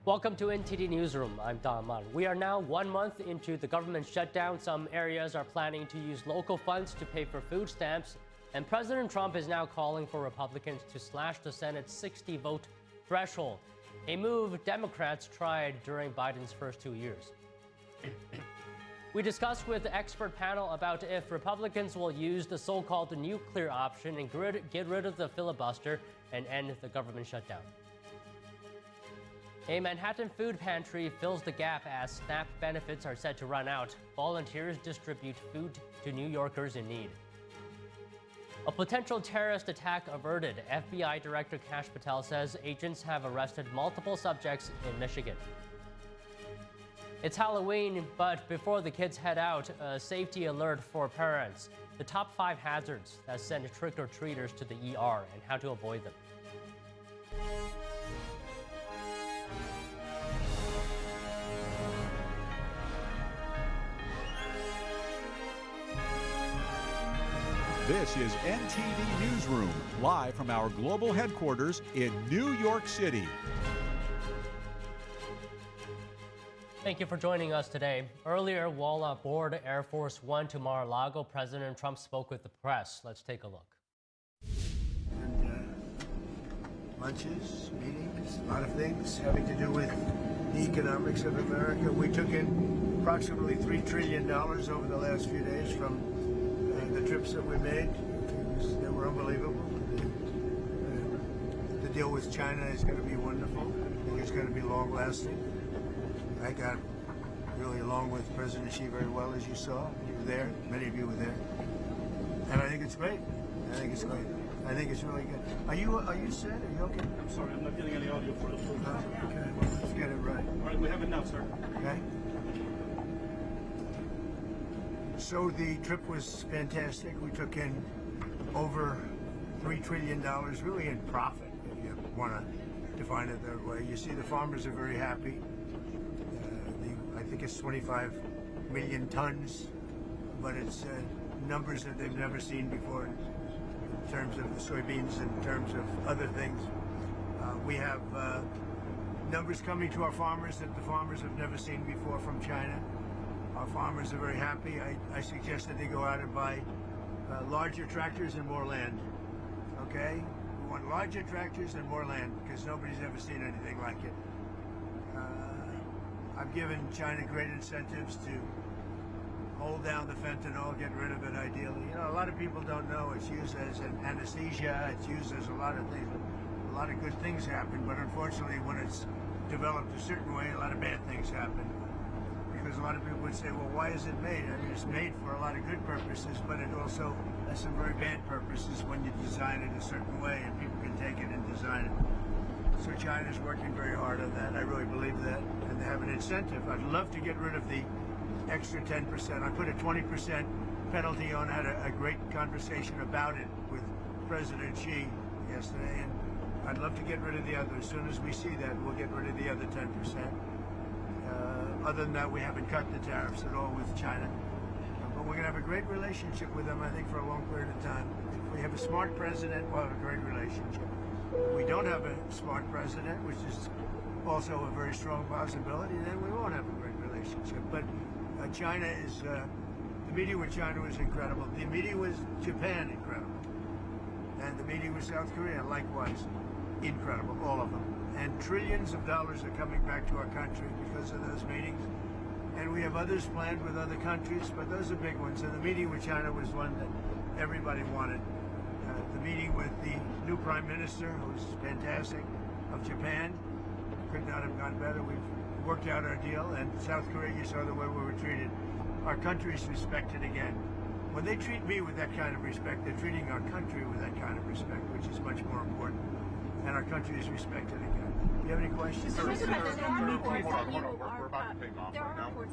Welcome to NTD Newsroom. I'm Don Man. We are now 1 month into the government shutdown. Some areas are planning to use local funds to pay for food stamps. And President Trump is now calling for Republicans to slash the Senate's 60-vote threshold, a move Democrats tried during Biden's first 2 years. We discussed with the expert panel about if Republicans will use the so-called nuclear option and get rid of the filibuster and end the government shutdown. A Manhattan food pantry fills the gap as SNAP benefits are set to run out. Volunteers distribute food to New Yorkers in need. A potential terrorist attack averted. FBI Director Kash Patel says agents have arrested multiple subjects in Michigan. It's Halloween, but before the kids head out, a safety alert for parents. The top 5 hazards that send trick-or-treaters to the ER and how to avoid them. This is NTD Newsroom, live from our global headquarters in New York City. Thank you for joining us today. Earlier, while aboard Air Force One to Mar-a-Lago, President Trump spoke with the press. Let's take a look. And lunches, meetings, a lot of things having to do with the economics of America. We took in approximately $3 trillion over the last few days from the trips that we made. They were unbelievable. The deal with China is going to be wonderful. I think it's going to be long-lasting. I got really along with President Xi very well, as you saw. You were there. Many of you were there. And I think it's great. I think it's great. I think it's really good. Are you set? Are you okay? I'm sorry, I'm not getting any audio for the full time. Okay, well, let's get it right. All right, we have it now, sir. Okay. So the trip was fantastic. We took in over $3 trillion, really in profit, if you want to define it that way. You see the farmers are very happy. I think it's 25 million tons, but it's numbers that they've never seen before in terms of the soybeans, in terms of other things. We have numbers coming to our farmers that the farmers have never seen before from China. Our farmers are very happy. I suggest that they go out and buy larger tractors and more land. Okay? We want larger tractors and more land because nobody's ever seen anything like it. I've given China great incentives to hold down the fentanyl, get rid of it ideally. You know, a lot of people don't know it's used as an anesthesia, it's used as a lot of things. A lot of good things happen, but unfortunately when it's developed a certain way, a lot of bad things happen. Because a lot of people would say, well, why is it made? I mean, it's made for a lot of good purposes, but it also has some very bad purposes when you design it a certain way and people can take it and design it. So China's working very hard on that. I really believe that. And they have an incentive. I'd love to get rid of the extra 10%. I put a 20% penalty on. I had a great conversation about it with President Xi yesterday. And I'd love to get rid of the other. As soon as we see that, we'll get rid of the other 10%. Other than that, we haven't cut the tariffs at all with China. But we're going to have a great relationship with them, I think, for a long period of time. If we have a smart president, we'll have a great relationship. If we don't have a smart president, which is also a very strong possibility, then we won't have a great relationship. But China is, the meeting with China was incredible. The meeting with Japan, incredible. And the meeting with South Korea, likewise, incredible, all of them. And trillions of dollars are coming back to our country because of those meetings. And we have others planned with other countries, but those are big ones. And the meeting with China was one that everybody wanted. The meeting with the new Prime Minister, who's fantastic, of Japan, could not have gone better. We've worked out our deal. And South Korea, you saw the way we were treated. Our country is respected again. When they treat me with that kind of respect, they're treating our country with that kind of respect, which is much more important. And our country is respected again. Do you have any questions? There are reports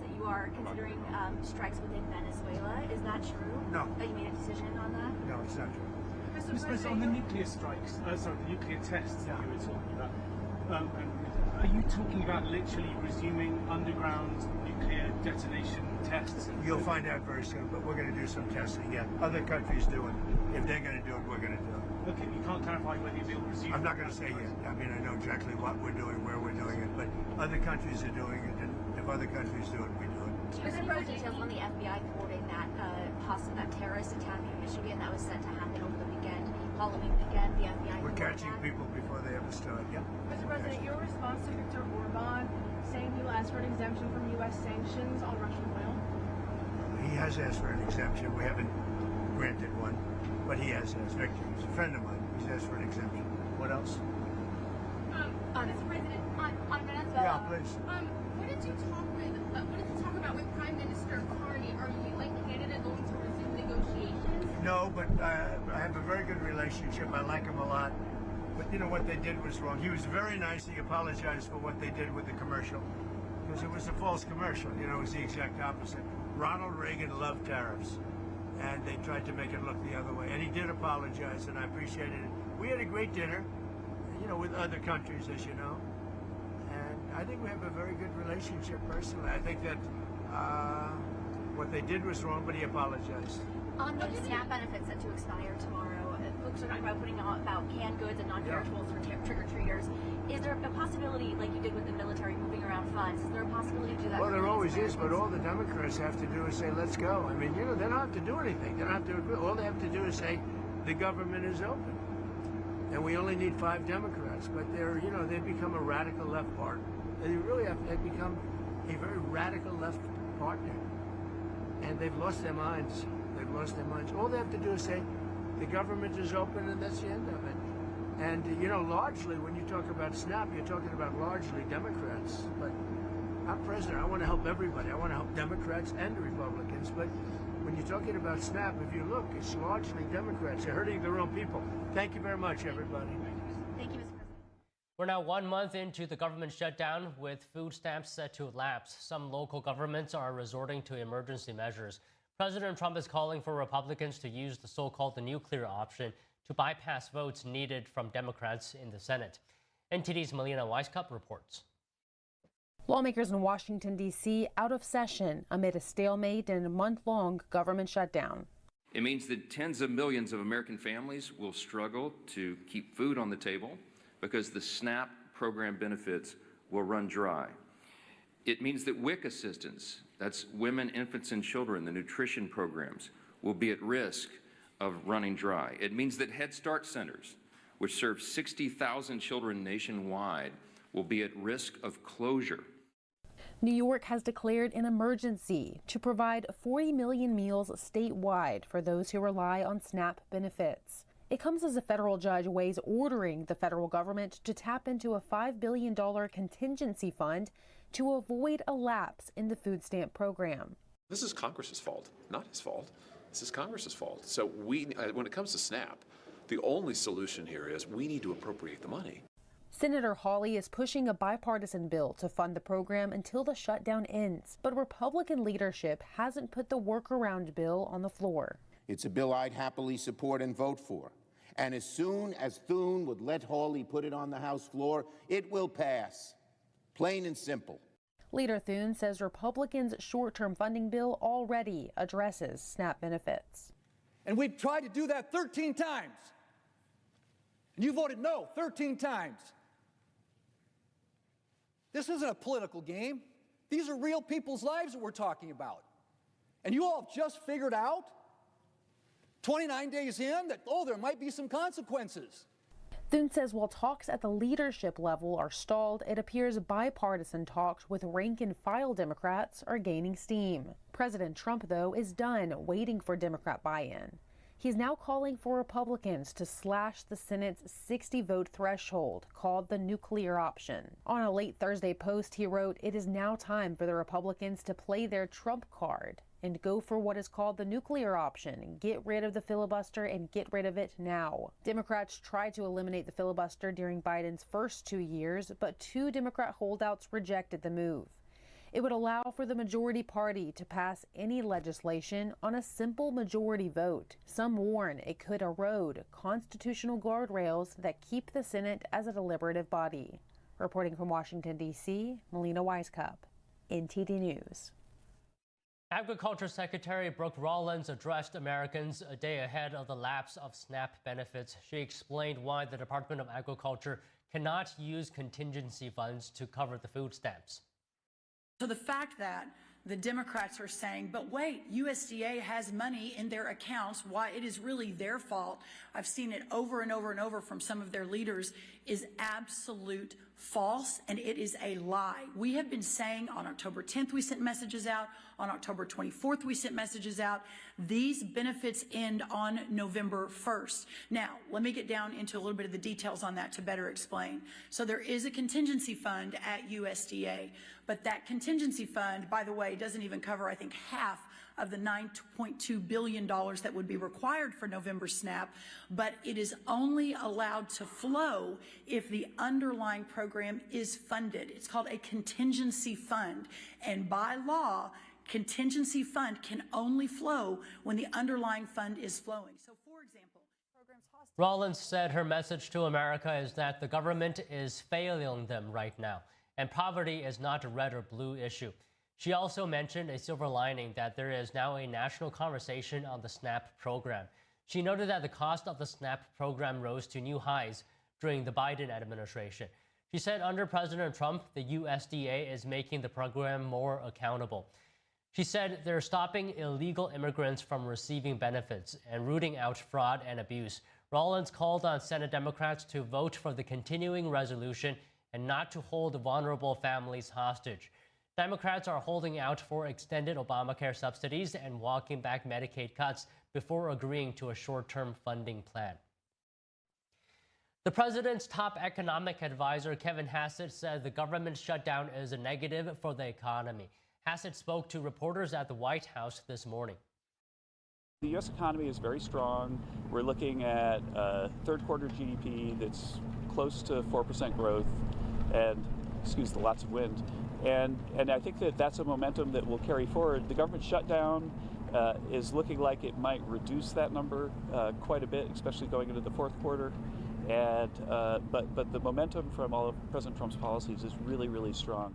that you are considering strikes within Venezuela. Is that true? No. That you made a decision on that? No, it's not true. Mr. President, on the nuclear strikes, the nuclear tests that you were talking about, are you talking about literally resuming underground nuclear detonation tests? You'll find out very soon, but we're going to do some testing. Yeah, other countries do it. If they're going to do it, we're going to do it. Okay, you can't clarify whether you'll resume. I'm not going to say yet. I mean, I know exactly what we're doing, where we're doing it, but other countries are doing it, and if other countries do it, we do it. Do you have any more details on the FBI thwarting that terrorist attack in Michigan that was set to happen over the weekend, Halloween weekend? The FBI. We're catching people before they ever start. Yep. Mr. President, your response to Viktor Orban saying he will ask for an exemption from U.S. sanctions on Russian oil? He has asked for an exemption. We haven't granted one, but he has asked. Victor, he's a friend of mine. He's asked for an exemption. What else? Mr. President, on Venezuela. Yeah, please. What did you talk about with Prime Minister Carney? Are you and Canada going to resume negotiations? No, but I have a very good relationship. I like him a lot. But you know what they did was wrong. He was very nice. He apologized for what they did with the commercial, because it was a false commercial. You know, it was the exact opposite. Ronald Reagan loved tariffs, and they tried to make it look the other way. And he did apologize, and I appreciated it. We had a great dinner, you know, with other countries, as you know. And I think we have a very good relationship personally. I think that what they did was wrong, but he apologized. On the SNAP benefits set to expire tomorrow, folks are talking about putting out about canned goods and non-perishables for trick-or-treaters. Is there a possibility, like you did with the military, moving around funds, is there a possibility to do that? Well, there always is, but all the Democrats have to do is say, let's go. I mean, you know, they don't have to do anything. They don't have to agree. All they have to do is say, the government is open. And we only need 5 Democrats, but they're, you know, they've become a radical left party. They really have, they've become a very radical left partner. And they've lost their minds. They've lost their minds. All they have to do is say, the government is open, and that's the end of it. And, you know, largely, when you talk about SNAP, you're talking about largely Democrats. But I'm president. I want to help everybody. I want to help Democrats and Republicans. But when you're talking about SNAP, if you look, it's largely Democrats. They're hurting their own people. Thank you very much, everybody. Thank you, Mr. President. We're now 1 month into the government shutdown, with food stamps set to lapse. Some local governments are resorting to emergency measures. President Trump is calling for Republicans to use the so-called nuclear option to bypass votes needed from Democrats in the Senate. NTD's Melina Weisskopf reports. Lawmakers in Washington, D.C. out of session amid a stalemate and a month-long government shutdown. It means that tens of millions of American families will struggle to keep food on the table because the SNAP program benefits will run dry. It means that WIC assistance, that's women, infants, and children, the nutrition programs, will be at risk of running dry. It means that Head Start centers, which serve 60,000 children nationwide, will be at risk of closure. New York has declared an emergency to provide 40 million meals statewide for those who rely on SNAP benefits. It comes as a federal judge weighs ordering the federal government to tap into a $5 billion contingency fund to avoid a lapse in the food stamp program. This is Congress's fault, not his fault. This is Congress's fault. So when it comes to SNAP, the only solution here is we need to appropriate the money. Senator Hawley is pushing a bipartisan bill to fund the program until the shutdown ends, but Republican leadership hasn't put the workaround bill on the floor. It's a bill I'd happily support and vote for. And as soon as Thune would let Hawley put it on the House floor, it will pass. Plain and simple. Leader Thune says Republicans' short-term funding bill already addresses SNAP benefits. And we've tried to do that 13 times. And you voted no 13 times. This isn't a political game. These are real people's lives that we're talking about. And you all have just figured out 29 days in that, oh, there might be some consequences. Thune says while talks at the leadership level are stalled, it appears bipartisan talks with rank-and-file Democrats are gaining steam. President Trump, though, is done waiting for Democrat buy-in. He's now calling for Republicans to slash the Senate's 60-vote threshold, called the nuclear option. On a late Thursday post, he wrote, "It is now time for the Republicans to play their Trump card and go for what is called the nuclear option. Get rid of the filibuster and get rid of it now." Democrats tried to eliminate the filibuster during Biden's first 2 years, but 2 Democrat holdouts rejected the move. It would allow for the majority party to pass any legislation on a simple majority vote. Some warn it could erode constitutional guardrails that keep the Senate as a deliberative body. Reporting from Washington, D.C., Melina Weisskopf, NTD News. Agriculture Secretary Brooke Rollins addressed Americans a day ahead of the lapse of SNAP benefits. She explained why the Department of Agriculture cannot use contingency funds to cover the food stamps. So the fact that the Democrats are saying, but wait, USDA has money in their accounts, why it is really their fault, I've seen it over and over and over from some of their leaders, is absolute false, and it is a lie. We have been saying on October 10th we sent messages out, on October 24th we sent messages out. These benefits end on November 1st. Now, let me get down into a little bit of the details on that to better explain. So there is a contingency fund at USDA, but that contingency fund, by the way, doesn't even cover, I think, half of the $9.2 billion that would be required for November SNAP, but it is only allowed to flow if the underlying program is funded. It's called a contingency fund, and by law, contingency fund can only flow when the underlying fund is flowing. So, for example, Rollins said her message to America is that the government is failing them right now, and poverty is not a red or blue issue. She also mentioned a silver lining that there is now a national conversation on the SNAP program. She noted that the cost of the SNAP program rose to new highs during the Biden administration. She said under President Trump, the USDA is making the program more accountable. She said they're stopping illegal immigrants from receiving benefits and rooting out fraud and abuse. Rollins called on Senate Democrats to vote for the continuing resolution and not to hold vulnerable families hostage. Democrats are holding out for extended Obamacare subsidies and walking back Medicaid cuts before agreeing to a short-term funding plan. The president's top economic advisor, Kevin Hassett, said the government shutdown is a negative for the economy. Hassett spoke to reporters at the White House this morning. The U.S. economy is very strong. We're looking at third quarter GDP that's close to 4% growth and, excuse the lots of wind. And I think that that's a momentum that will carry forward. The government shutdown is looking like it might reduce that number quite a bit, especially going into the fourth quarter. And but the momentum from all of President Trump's policies is really, really strong.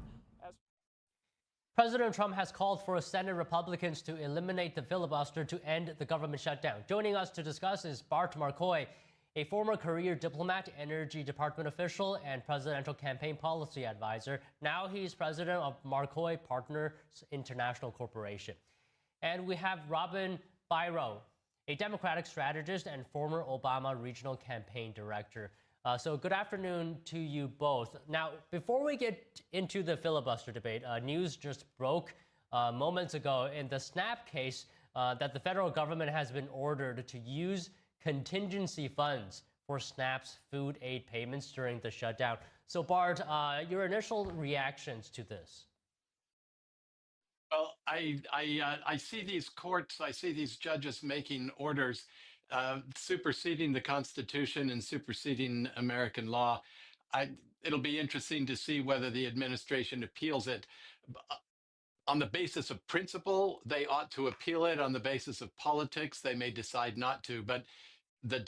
President Trump has called for Senate Republicans to eliminate the filibuster to end the government shutdown. Joining us to discuss is Bart Marcoy, a former career diplomat, Energy Department official, and presidential campaign policy advisor. Now he's president of Marcoy Partners International Corporation. And we have Robin Byro, a Democratic strategist and former Obama regional campaign director. So good afternoon to you both. Now, before we get into the filibuster debate, news just broke moments ago in the SNAP case that the federal government has been ordered to use contingency funds for SNAP's food aid payments during the shutdown. So Bart, your initial reactions to this? Well, I see these courts, I see these judges making orders superseding the Constitution and superseding American law. It'll be interesting to see whether the administration appeals it. On the basis of principle, they ought to appeal it. On the basis of politics, they may decide not to. But the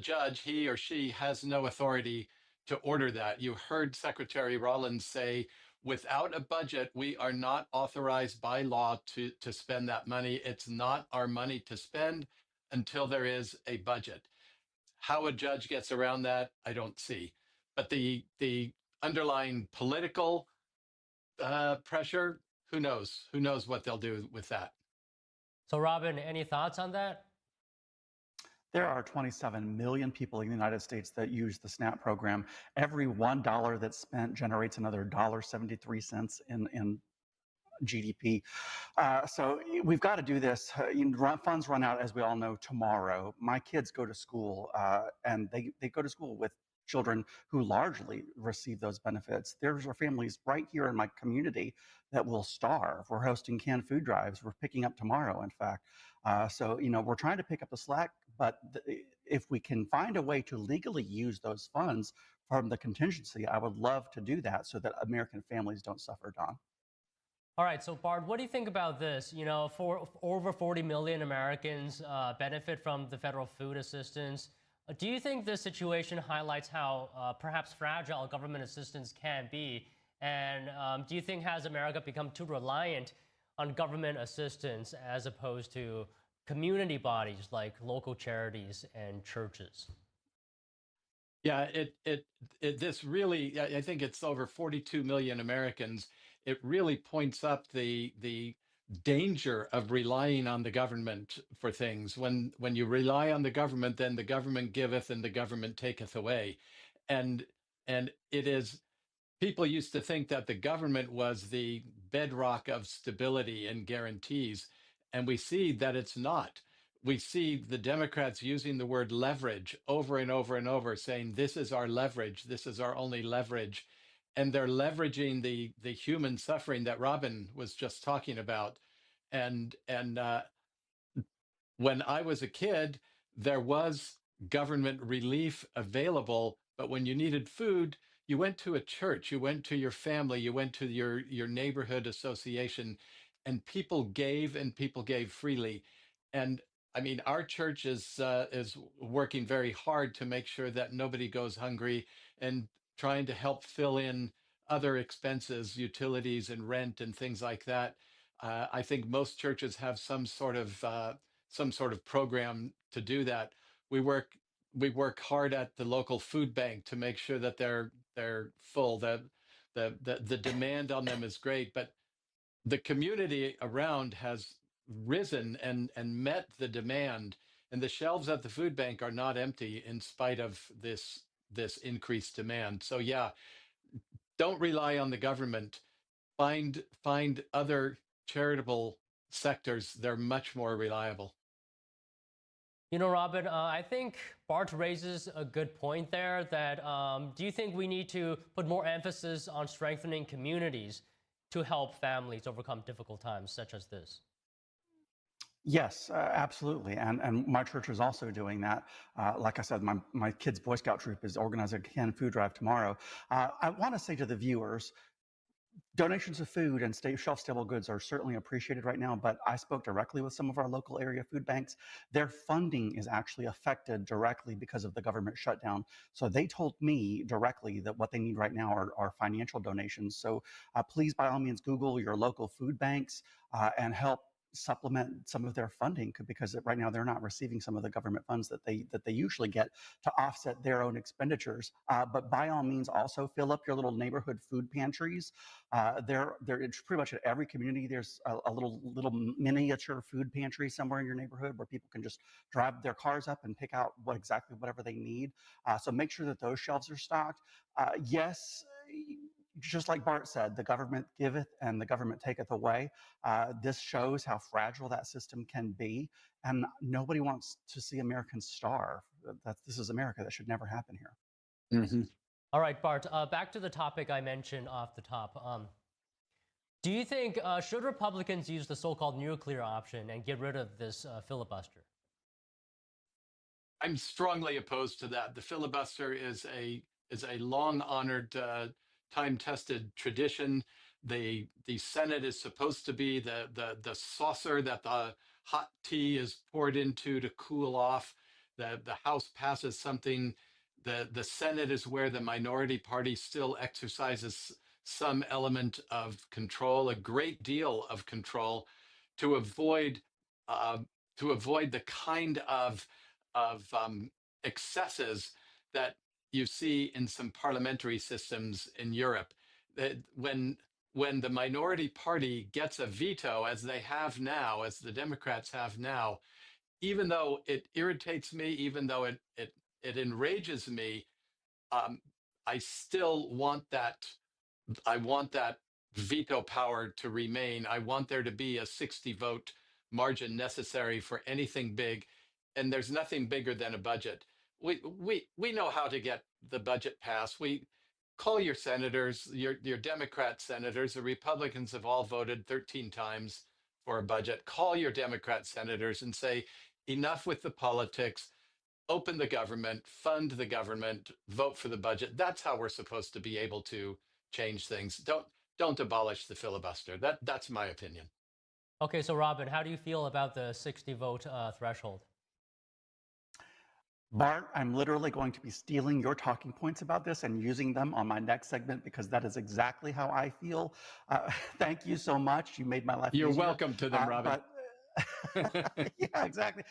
judge, he or she, has no authority to order that. You heard Secretary Rollins say, without a budget, we are not authorized by law to spend that money. It's not our money to spend until there is a budget. How a judge gets around that, I don't see. But the underlying political pressure, who knows? Who knows what they'll do with that? So Robin, any thoughts on that? There are 27 million people in the United States that use the SNAP program. Every $1 that's spent generates another $1.73 in GDP. So we've got to do this. Funds run out, as we all know, tomorrow. My kids go to school, and they go to school with children who largely receive those benefits. There's families right here in my community that will starve. We're hosting canned food drives. We're picking up tomorrow, in fact. So, we're trying to pick up the slack, but if we can find a way to legally use those funds from the contingency, I would love to do that so that American families don't suffer, Don. All right, so Bart, what do you think about this? For over 40 million Americans benefit from the federal food assistance. Do you think this situation highlights how perhaps fragile government assistance can be? And do you think has America become too reliant on government assistance as opposed to community bodies like local charities and churches? Yeah, this really, I think it's over 42 million Americans. It really points up the danger of relying on the government for things. When you rely on the government, then the government giveth and the government taketh away. And it is, people used to think that the government was the bedrock of stability and guarantees, and we see that it's not. We see the Democrats using the word leverage over and over and over, saying this is our leverage, this is our only leverage. And they're leveraging the human suffering that Robin was just talking about. And when I was a kid, there was government relief available, but when you needed food, you went to a church, you went to your family, you went to your neighborhood association, and people gave freely. And I mean, our church is working very hard to make sure that nobody goes hungry and trying to help fill in other expenses, utilities and rent and things like that. I think most churches have some sort of program to do that. We work hard at the local food bank to make sure that they're full. The demand on them is great, but the community around has risen and met the demand, and the shelves at the food bank are not empty in spite of this increased demand. So yeah, don't rely on the government. Find other charitable sectors. They're much more reliable. You know, Robin, I think Bart raises a good point there that do you think we need to put more emphasis on strengthening communities to help families overcome difficult times such as this? Yes, absolutely. And my church is also doing that. Like I said, my kids' Boy Scout troop is organizing a canned food drive tomorrow. I want to say to the viewers, donations of food and shelf-stable goods are certainly appreciated right now, but I spoke directly with some of our local area food banks. Their funding is actually affected directly because of the government shutdown. So they told me directly that what they need right now are financial donations. So please, by all means, Google your local food banks and help supplement some of their funding, because right now they're not receiving some of the government funds that they usually get to offset their own expenditures. But by all means, also fill up your little neighborhood food pantries. It's pretty much at every community. There's a little miniature food pantry somewhere in your neighborhood where people can just drive their cars up and pick out whatever they need. So make sure that those shelves are stocked. Yes. Just like Bart said, the government giveth and the government taketh away. This shows how fragile that system can be, and nobody wants to see Americans starve. This is America. That should never happen here. Mm-hmm. All right, Bart, back to the topic I mentioned off the top. Do you think, should Republicans use the so-called nuclear option and get rid of this filibuster? I'm strongly opposed to that. The filibuster is a long-honored time-tested tradition. The Senate is supposed to be the saucer that the hot tea is poured into to cool off. The House passes something. The Senate is where the minority party still exercises some element of control, a great deal of control, to avoid the kind of excesses that you see in some parliamentary systems in Europe. That when the minority party gets a veto, as they have now, as the Democrats have now, even though it irritates me, even though it enrages me, I still want that. I want that veto power to remain. I want there to be a 60-vote margin necessary for anything big, and there's nothing bigger than a budget. We know how to get the budget passed. We call your senators, your Democrat senators. The Republicans have all voted 13 times for a budget. Call your Democrat senators and say, enough with the politics. Open the government, fund the government, vote for the budget. That's how we're supposed to be able to change things. Don't abolish the filibuster. That's my opinion. Okay, so Robin, how do you feel about the 60-vote threshold? Bart, I'm literally going to be stealing your talking points about this and using them on my next segment because that is exactly how I feel. Thank you so much. You made my life You're easier. welcome to them, Robin. Yeah, exactly.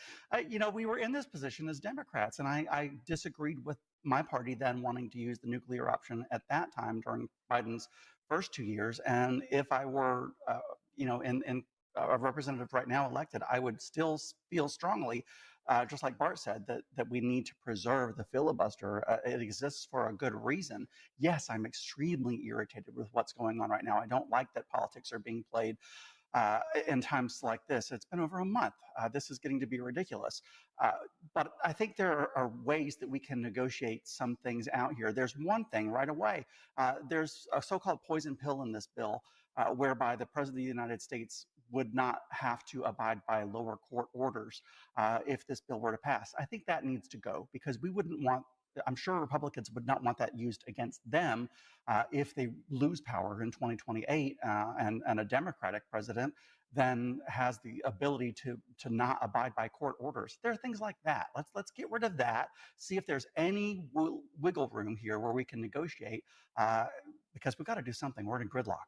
We were in this position as Democrats, and I disagreed with my party then wanting to use the nuclear option at that time during Biden's first 2 years. And if I were, in a representative right now elected, I would still feel strongly, just like Bart said, that we need to preserve the filibuster. It exists for a good reason. Yes, I'm extremely irritated with what's going on right now. I don't like that politics are being played in times like this. It's been over a month. This is getting to be ridiculous. But I think there are ways that we can negotiate some things out here. There's one thing right away. There's a so-called poison pill in this bill whereby the President of the United States would not have to abide by lower court orders if this bill were to pass. I think that needs to go because we wouldn't want, I'm sure Republicans would not want that used against them if they lose power in 2028 and a Democratic president then has the ability to not abide by court orders. There are things like that. Let's get rid of that, see if there's any wiggle room here where we can negotiate because we've got to do something. We're in gridlock.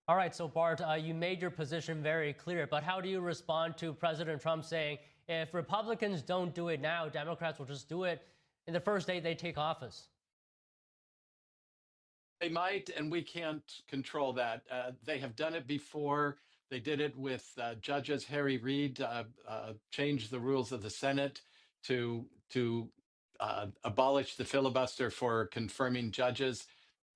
All right, so Bart, you made your position very clear, but how do you respond to President Trump saying if Republicans don't do it now, Democrats will just do it in the first day they take office? They might, and we can't control that. They have done it before. They did it with judges. Harry Reid changed the rules of the Senate to abolish the filibuster for confirming judges.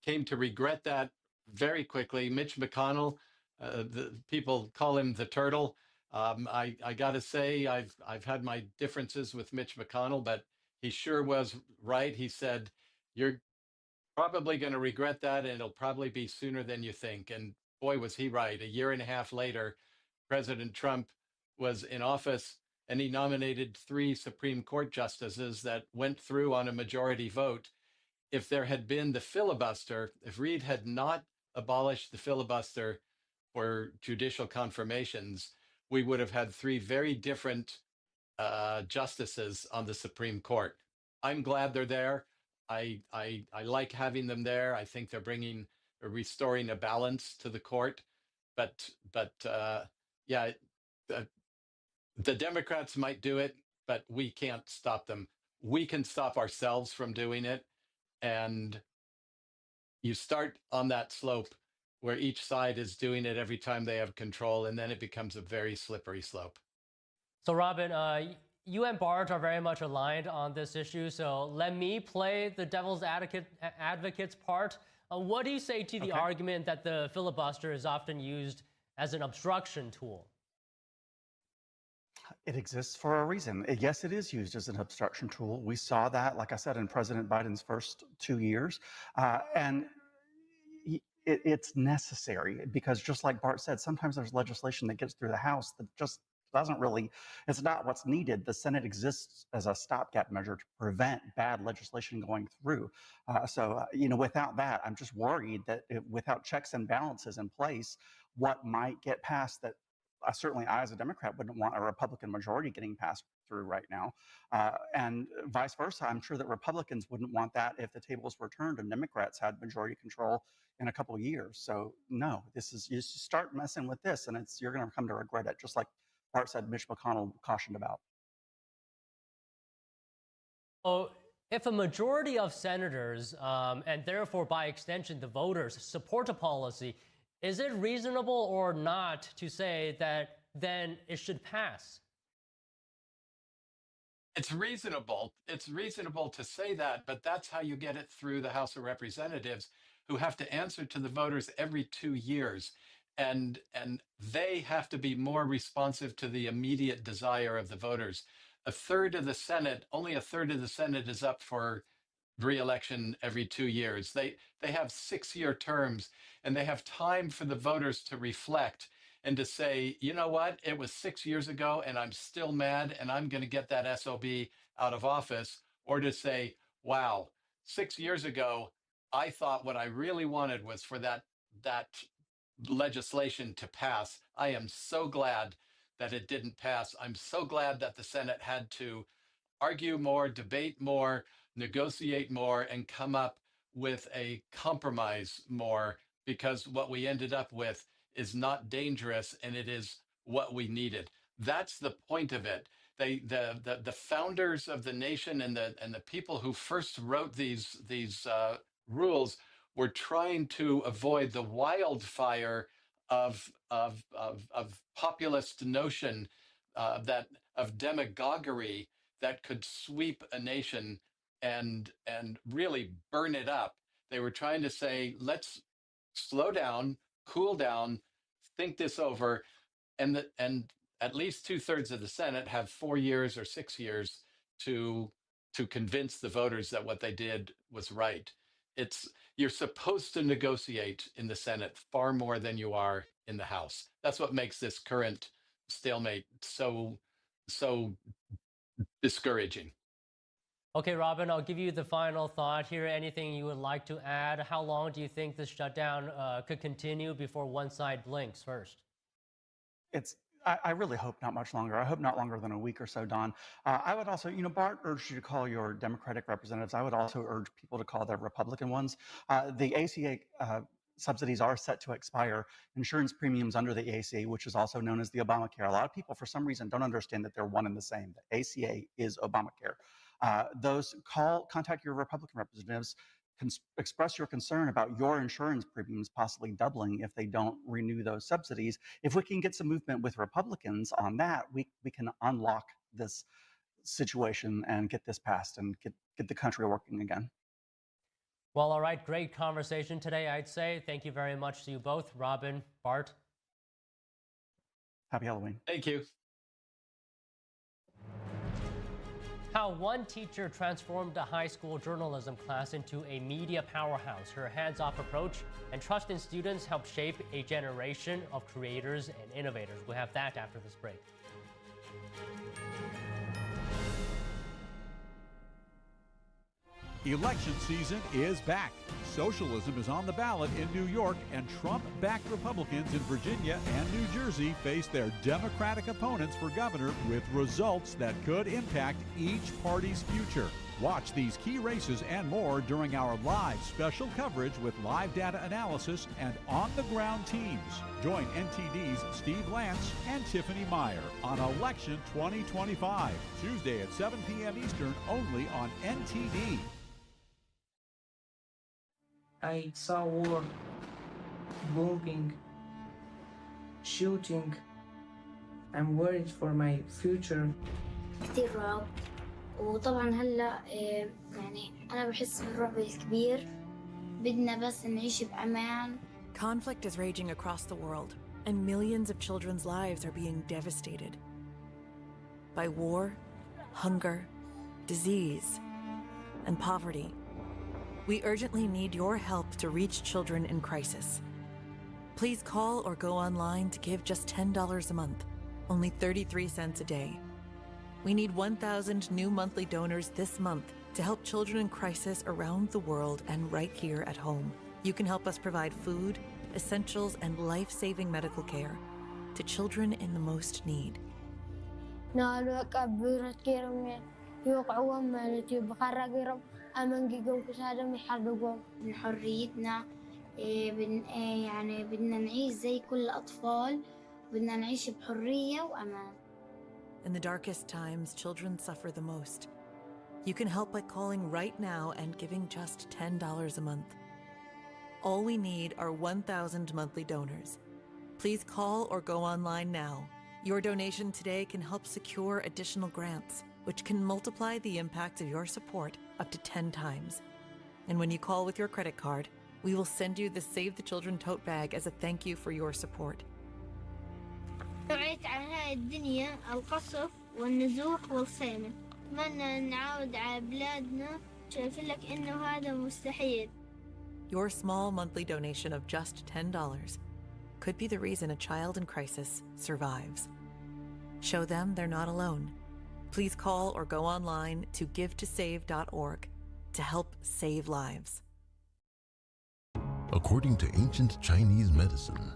Came to regret that very quickly. Mitch McConnell, the people call him the turtle. I got to say, I've had my differences with Mitch McConnell, but he sure was right. He said, "You're probably going to regret that, and it'll probably be sooner than you think." And boy, was he right. A year and a half later, President Trump was in office, and he nominated 3 Supreme Court justices that went through on a majority vote. If there had been the filibuster, if Reid had not abolished the filibuster for judicial confirmations, we would have had 3 very different justices on the Supreme Court. I'm glad they're there. I like having them there. I think they're restoring a balance to the court. But yeah, the Democrats might do it, but we can't stop them. We can stop ourselves from doing it. And you start on that slope where each side is doing it every time they have control, and then it becomes a very slippery slope. So Robin, you and Bart are very much aligned on this issue, so let me play the devil's advocate's part. What do you say to the argument that the filibuster is often used as an obstruction tool? It exists for a reason. Yes, it is used as an obstruction tool. We saw that, like I said, in President Biden's first 2 years. And it's necessary because just like Bart said, sometimes there's legislation that gets through the House that just doesn't really, it's not what's needed. The Senate exists as a stopgap measure to prevent bad legislation going through. Without that, I'm just worried that without checks and balances in place, what might get passed that certainly I, as a Democrat, wouldn't want a Republican majority getting passed through right now. And vice versa, I'm sure that Republicans wouldn't want that if the tables were turned and Democrats had majority control in a couple of years. So no, you start messing with this and you're going to come to regret it, just like Bart said Mitch McConnell cautioned about. So if a majority of senators, and therefore by extension the voters, support a policy, is it reasonable or not to say that then it should pass? It's reasonable. It's reasonable to say that, but that's how you get it through the House of Representatives, who have to answer to the voters every 2 years. And they have to be more responsive to the immediate desire of the voters. Only a third of the Senate is up for re-election every 2 years. They have 6-year terms, and they have time for the voters to reflect and to say, you know what, it was 6 years ago and I'm still mad and I'm going to get that SOB out of office. Or to say, wow, 6 years ago, I thought what I really wanted was for that legislation to pass. I am so glad that it didn't pass. I'm so glad that the Senate had to argue more, debate more, negotiate more, and come up with a compromise more, because what we ended up with is not dangerous, and it is what we needed. That's the point of it. The founders of the nation and the people who first wrote these rules were trying to avoid the wildfire of populist notion, of demagoguery that could sweep a nation and really burn it up. They were trying to say, let's slow down, cool down, think this over, and at least 2/3 of the Senate have 4 years or 6 years to convince the voters that what they did was right. You're supposed to negotiate in the Senate far more than you are in the House. That's what makes this current stalemate so discouraging. Okay, Robin, I'll give you the final thought here. Anything you would like to add? How long do you think this shutdown could continue before one side blinks first? I really hope not much longer. I hope not longer than a week or so, Don. I would also, Bart urged you to call your Democratic representatives. I would also urge people to call their Republican ones. The ACA subsidies are set to expire. Insurance premiums under the ACA, which is also known as the Obamacare. A lot of people, for some reason, don't understand that they're one and the same. The ACA is Obamacare. Contact your Republican representatives. Express your concern about your insurance premiums possibly doubling if they don't renew those subsidies. If we can get some movement with Republicans on that, we can unlock this situation and get this passed and get the country working again. Well, all right, great conversation today, I'd say. Thank you very much to you both, Robin, Bart. Happy Halloween. Thank you. How one teacher transformed a high school journalism class into a media powerhouse. Her hands-off approach and trust in students helped shape a generation of creators and innovators. We'll have that after this break. Election season is back. Socialism is on the ballot in New York, and Trump-backed Republicans in Virginia and New Jersey face their Democratic opponents for governor with results that could impact each party's future. Watch these key races and more during our live special coverage with live data analysis and on-the-ground teams. Join NTD's Steve Lance and Tiffany Meyer on Election 2025, Tuesday at 7 p.m. Eastern, only on NTD. I saw war, bombing, shooting. I'm worried for my future. كتير رعب وطبعا هلا يعني أنا بحس بالرعب الكبير بدنا بس نعيش بأمان. Conflict is raging across the world, and millions of children's lives are being devastated by war, hunger, disease, and poverty. We urgently need your help to reach children in crisis. Please call or go online to give just $10 a month, only 33 cents a day. We need 1,000 new monthly donors this month to help children in crisis around the world and right here at home. You can help us provide food, essentials, and life-saving medical care to children in the most need. حريتنا يعني بدنا نعيش زي كل الأطفال بدنا نعيش بحرية وأمان. In the darkest times, children suffer the most. You can help by calling right now and giving just $10 a month. All we need are 1,000 monthly donors. Please call or go online now. Your donation today can help secure additional grants, which can multiply the impact of your support up to 10 times. And when you call with your credit card, we will send you the Save the Children tote bag as a thank you for your support. وعيت على هاي الدنيا القصف والنزوح والصيام. أتمنى نعود على بلادنا. شايف لك إنه هذا مستحيل. Your small monthly donation of just $10 could be the reason a child in crisis survives. Show them they're not alone. Please call or go online to givetosave.org to help save lives. According to ancient Chinese medicine,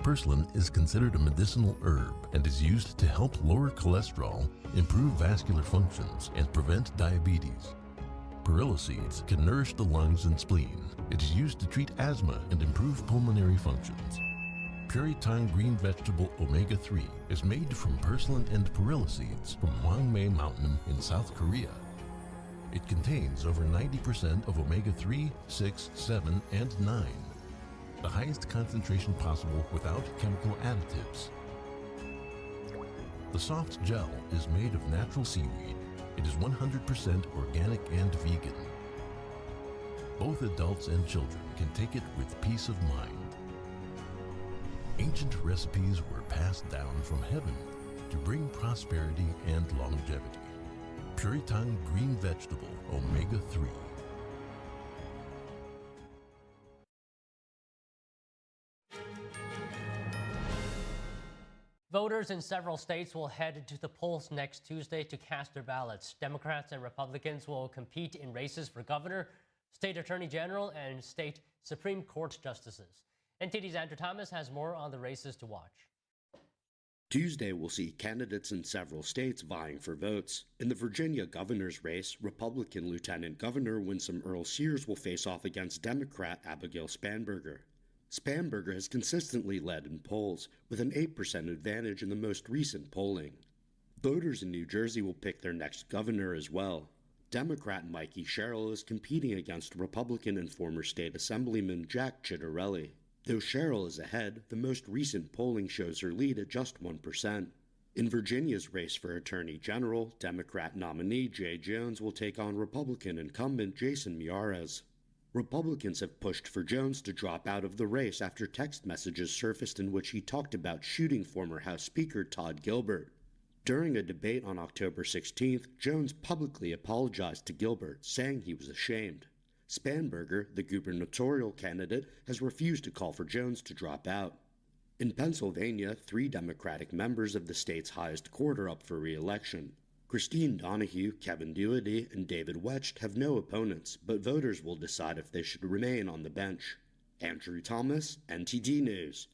Purslane is considered a medicinal herb and is used to help lower cholesterol, improve vascular functions, and prevent diabetes. Perilla seeds can nourish the lungs and spleen. It is used to treat asthma and improve pulmonary functions. Puritang green vegetable omega-3 is made from purslane and perilla seeds from Hwangmae Mountain in South Korea. It contains over 90% of omega-3, 6, 7, and 9. The highest concentration possible without chemical additives. The soft gel is made of natural seaweed. It is 100% organic and vegan. Both adults and children can take it with peace of mind. Ancient recipes were passed down from heaven to bring prosperity and longevity. Puritang green vegetable omega-3. Voters in several states will head to the polls next Tuesday to cast their ballots. Democrats and Republicans will compete in races for governor, state attorney general, and state Supreme Court justices. NTD's Andrew Thomas has more on the races to watch. Tuesday will see candidates in several states vying for votes. In the Virginia governor's race, Republican Lieutenant Governor Winsome Earl Sears will face off against Democrat Abigail Spanberger. Spanberger has consistently led in polls, with an 8% advantage in the most recent polling. Voters in New Jersey will pick their next governor as well. Democrat Mikey Sherrill is competing against Republican and former state assemblyman Jack Ciattarelli. Though Sherrill is ahead, the most recent polling shows her lead at just 1%. In Virginia's race for Attorney General, Democrat nominee Jay Jones will take on Republican incumbent Jason Miyares. Republicans have pushed for Jones to drop out of the race after text messages surfaced in which he talked about shooting former House Speaker Todd Gilbert. During a debate on October 16th, Jones publicly apologized to Gilbert, saying he was ashamed. Spanberger, the gubernatorial candidate, has refused to call for Jones to drop out. In Pennsylvania, 3 Democratic members of the state's highest court are up for re-election. Christine Donahue, Kevin Dougherty, and David Wetsch have no opponents, but voters will decide if they should remain on the bench. Andrew Thomas, NTD News.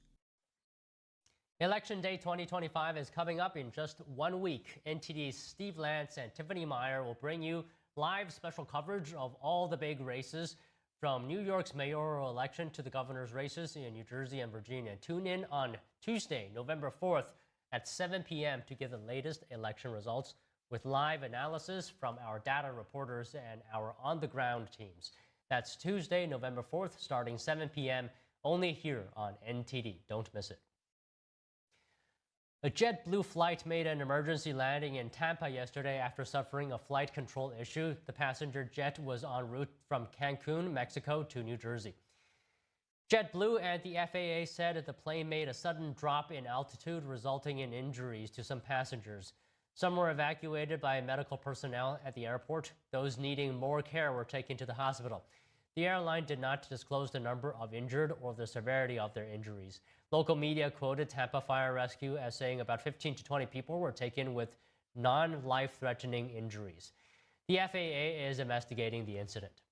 Election Day 2025 is coming up in just 1 week. NTD's Steve Lance and Tiffany Meyer will bring you live special coverage of all the big races, from New York's mayoral election to the governor's races in New Jersey and Virginia. Tune in on Tuesday, November 4th at 7 p.m. to get the latest election results with live analysis from our data reporters and our on-the-ground teams. That's Tuesday, November 4th, starting 7 p.m. only here on NTD. Don't miss it. A JetBlue flight made an emergency landing in Tampa yesterday after suffering a flight control issue. The passenger jet was en route from Cancun, Mexico to New Jersey. JetBlue and the FAA said the plane made a sudden drop in altitude, resulting in injuries to some passengers. Some were evacuated by medical personnel at the airport. Those needing more care were taken to the hospital. The airline did not disclose the number of injured or the severity of their injuries. Local media quoted Tampa Fire Rescue as saying about 15 to 20 people were taken with non-life-threatening injuries. The FAA is investigating the incident.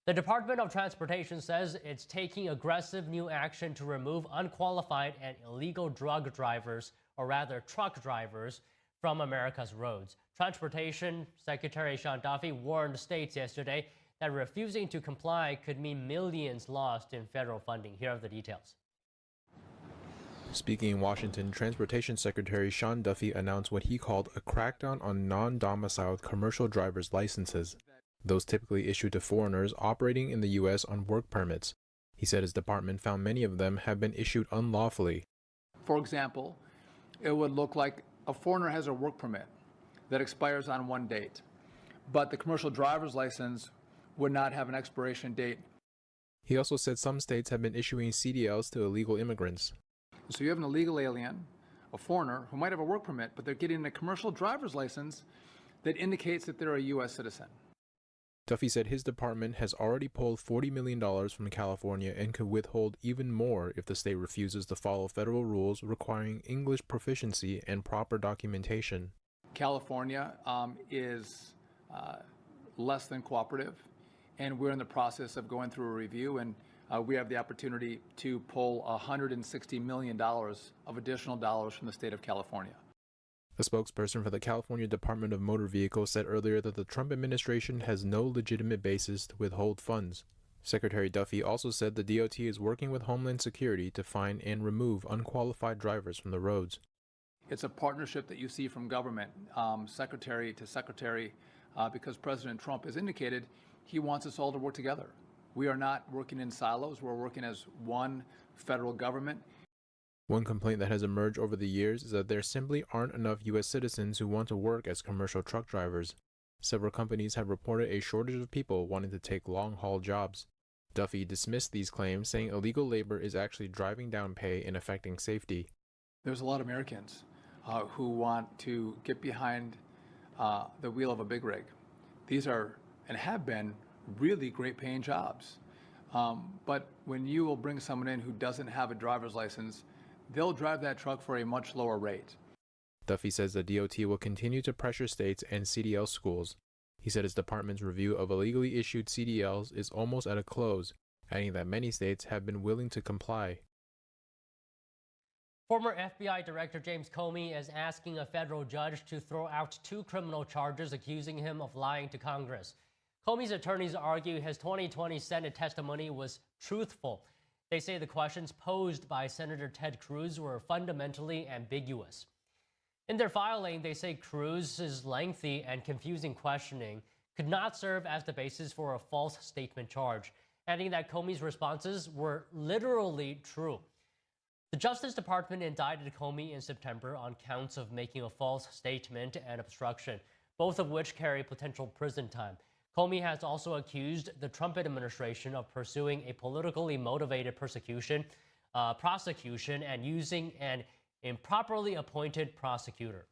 The Department of Transportation says it's taking aggressive new action to remove unqualified and illegal drug drivers, or rather truck drivers, from America's roads. Transportation Secretary Sean Duffy warned states yesterday that refusing to comply could mean millions lost in federal funding. Here are the details. Speaking in Washington, Transportation Secretary Sean Duffy announced what he called a crackdown on non-domiciled commercial driver's licenses, those typically issued to foreigners operating in the U.S. on work permits. He said his department found many of them have been issued unlawfully. For example, it would look like a foreigner has a work permit that expires on one date, but the commercial driver's license would not have an expiration date. He also said some states have been issuing CDLs to illegal immigrants. So you have an illegal alien, a foreigner, who might have a work permit, but they're getting a commercial driver's license that indicates that they're a U.S. citizen. Duffy said his department has already pulled $40 million from California and could withhold even more if the state refuses to follow federal rules requiring English proficiency and proper documentation. California is less than cooperative, and we're in the process of going through a review, and we have the opportunity to pull $160 million of additional dollars from the state of California. A spokesperson for the California Department of Motor Vehicles said earlier that the Trump administration has no legitimate basis to withhold funds. Secretary Duffy also said the DOT is working with Homeland Security to find and remove unqualified drivers from the roads. It's a partnership that you see from government, secretary to secretary, because President Trump has indicated he wants us all to work together. We are not working in silos. We're working as one federal government. One complaint that has emerged over the years is that there simply aren't enough U.S. citizens who want to work as commercial truck drivers. Several companies have reported a shortage of people wanting to take long-haul jobs. Duffy dismissed these claims, saying illegal labor is actually driving down pay and affecting safety. There's a lot of Americans who want to get behind the wheel of a big rig. These are, and have been, really great paying jobs. But when you will bring someone in who doesn't have a driver's license, they'll drive that truck for a much lower rate. Duffy says the DOT will continue to pressure states and CDL schools. He said his department's review of illegally issued CDLs is almost at a close, adding that many states have been willing to comply. Former FBI Director James Comey is asking a federal judge to throw out 2 criminal charges accusing him of lying to Congress. Comey's attorneys argue his 2020 Senate testimony was truthful. They say the questions posed by Senator Ted Cruz were fundamentally ambiguous. In their filing, they say Cruz's lengthy and confusing questioning could not serve as the basis for a false statement charge, adding that Comey's responses were literally true. The Justice Department indicted Comey in September on counts of making a false statement and obstruction, both of which carry potential prison time. Comey has also accused the Trump administration of pursuing a politically motivated prosecution and using an improperly appointed prosecutor.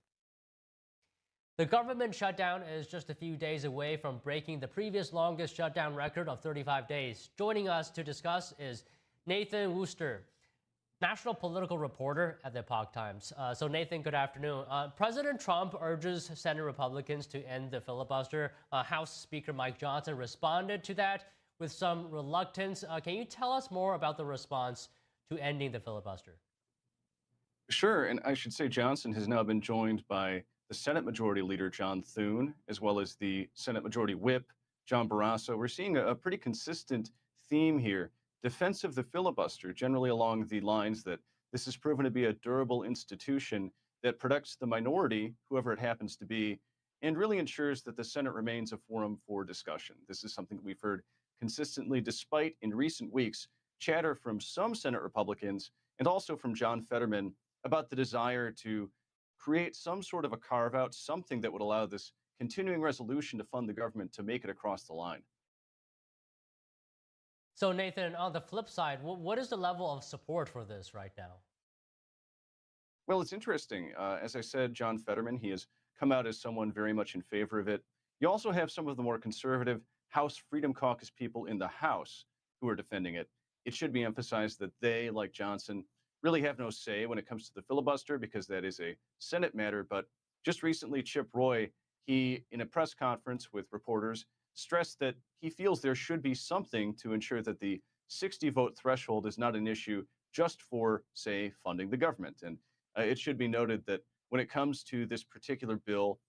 The government shutdown is just a few days away from breaking the previous longest shutdown record of 35 days. Joining us to discuss is Nathan Wooster, national political reporter at the Epoch Times. So Nathan, good afternoon. President Trump urges Senate Republicans to end the filibuster. House Speaker Mike Johnson responded to that with some reluctance. Can you tell us more about the response to ending the filibuster? Sure, and I should say Johnson has now been joined by the Senate Majority Leader, John Thune, as well as the Senate Majority Whip, John Barrasso. We're seeing a pretty consistent theme here. Defense of the filibuster, generally along the lines that this has proven to be a durable institution that protects the minority, whoever it happens to be, and really ensures that the Senate remains a forum for discussion. This is something that we've heard consistently, despite in recent weeks chatter from some Senate Republicans and also from John Fetterman about the desire to create some sort of a carve-out, something that would allow this continuing resolution to fund the government to make it across the line. So Nathan, on the flip side, what is the level of support for this right now? Well, it's interesting. As I said, John Fetterman, he has come out as someone very much in favor of it. You also have some of the more conservative House Freedom Caucus people in the House who are defending it. It should be emphasized that they, like Johnson, really have no say when it comes to the filibuster because that is a Senate matter. But just recently, Chip Roy, he, in a press conference with reporters, stressed that he feels there should be something to ensure that the 60-vote threshold is not an issue just for, say, funding the government. And it should be noted that when it comes to this particular bill,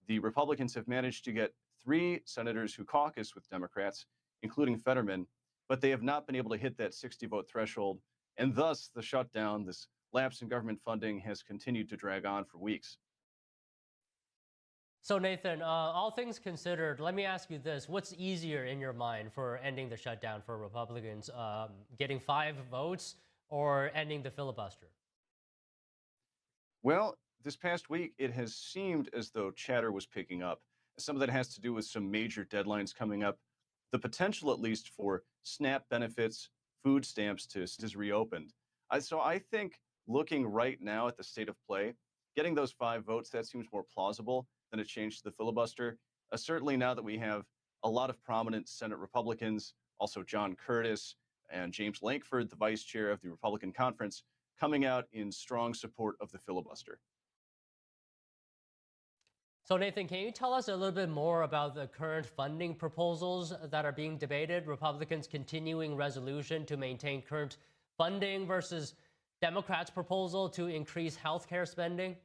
the Republicans have managed to get 3 senators who caucus with Democrats, including Fetterman, but they have not been able to hit that 60-vote threshold. And thus, the shutdown, this lapse in government funding, has continued to drag on for weeks. So Nathan, all things considered, let me ask you this. What's easier in your mind for ending the shutdown for Republicans, getting 5 votes or ending the filibuster? Well, this past week, it has seemed as though chatter was picking up. Some of that has to do with some major deadlines coming up. The potential, at least, for SNAP benefits, food stamps is reopened. So I think looking right now at the state of play, getting those 5 votes, that seems more plausible than a change to the filibuster. Certainly now that we have a lot of prominent Senate Republicans, also John Curtis and James Lankford, the vice chair of the Republican Conference, coming out in strong support of the filibuster. So Nathan, can you tell us a little bit more about the current funding proposals that are being debated? Republicans' continuing resolution to maintain current funding versus Democrats' proposal to increase healthcare spending?